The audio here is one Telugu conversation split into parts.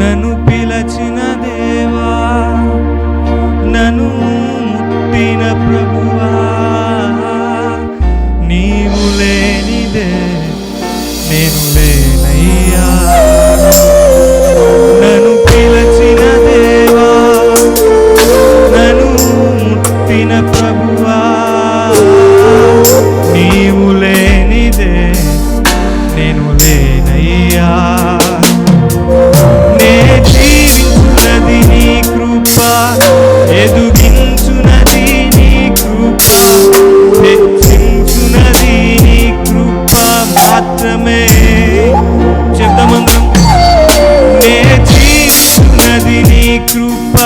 నన్ను పిలచిన దేవా, నన్ను ముట్టిన ప్రభువా, నీవు లేనిదే నేను లేనయ్యా. నన్ను పిలచిన దేవా, నన్ను ముట్టిన ప్రభువా, నీవు లేనిదే నేను లేనయ్యా. నే జీవించున్నది నీ కృప, ఎదుగించున్నది నీ కృప, హెచ్చించున్నది నీ కృప మాత్రమే. శబ్దమందరం. నే జీవించున్నది నీ కృప,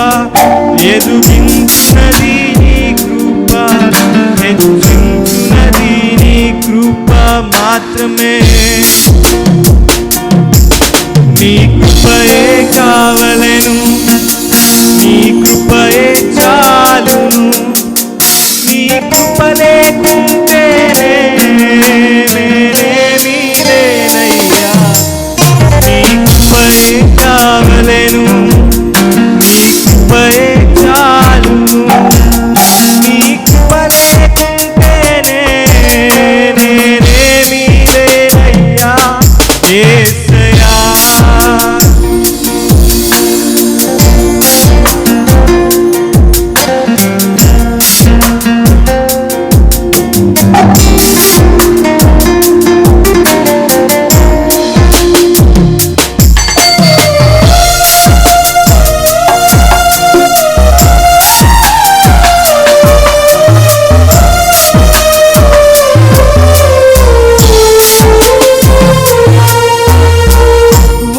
ఎదుగించున్నది నీ కృప, హెచ్చించున్నది నీ కృప మాత్రమే. నీ కృపయే కావలెను, నీ కృపయే చాలును, నీ కృప లేకుంటేనే నేనేమీ లేనయ్యా. నీ కృపయే కావలెను, నీ కృపయే చాలును, నీ కృప లేకుంటేనే నేనేమీ లేనయ్యా. యేసయ్యా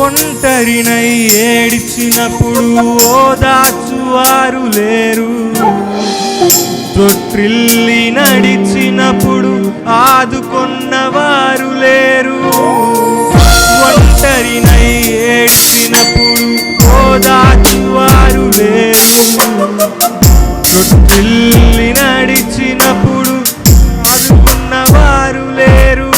ఒంటరినై ఏడిచినప్పుడు ఓదార్చువారు లేరు, తొట్టిల్లి నడిచినప్పుడు ఆదుకొన్నవారు లేరు. ఒంటరినై ఏడిచినప్పుడు ఓదార్చువారు లేరు, తొట్టిల్లి నడిచినప్పుడు ఆదుకున్నవారు లేరు.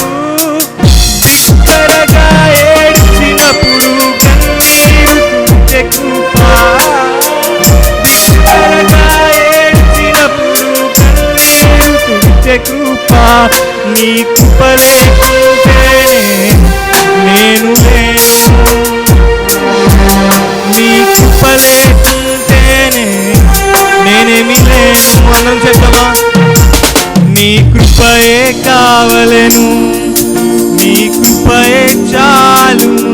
బిగ్గరగా ఏడ్చినప్పుడు కన్నీరు తుడిచే కృప, బిగ్గరగా ఏడ్చినప్పుడు కన్నీరు తుడిచే కృప, నీ కృప లేకుంటేనే నేను లేను, నీ కృప లేకుంటేనే నేనేమి లేను. మనం చెప్తామా? నీ కృపయే కావలెను, నీ కృపయే చాలును,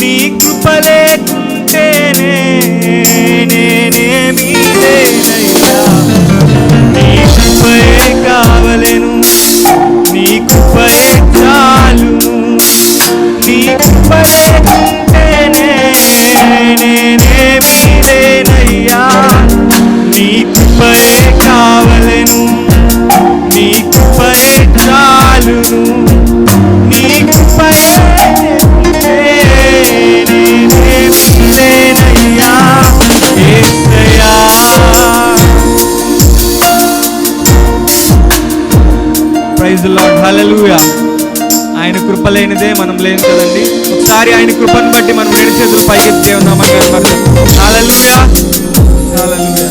నీ కృప లేకుంటేనే నేనేమీ లేనయ్యా. నీ కృపయే కావలెను, నీ కృపయే చాలును, నీ కృప లేకుంటేనే నేనేమీ లేనయ్యా. నీ కృపయే కావలెను, నీ కృపయే చాలును, నీ కృప లేకుంటే నేనేమీ లేనయ్యా. యేసయ్యా ప్రైజ్ ది లార్డ్. హల్లెలూయా. ఆయన కృప లేనిదే మనం లేము కదండి. ఒకసారి ఆయన కృపను బట్టి మనం రెండు చేతులు పైకి దేవుని నామమున కనపడతాం. హల్లెలూయా, హల్లెలూయా.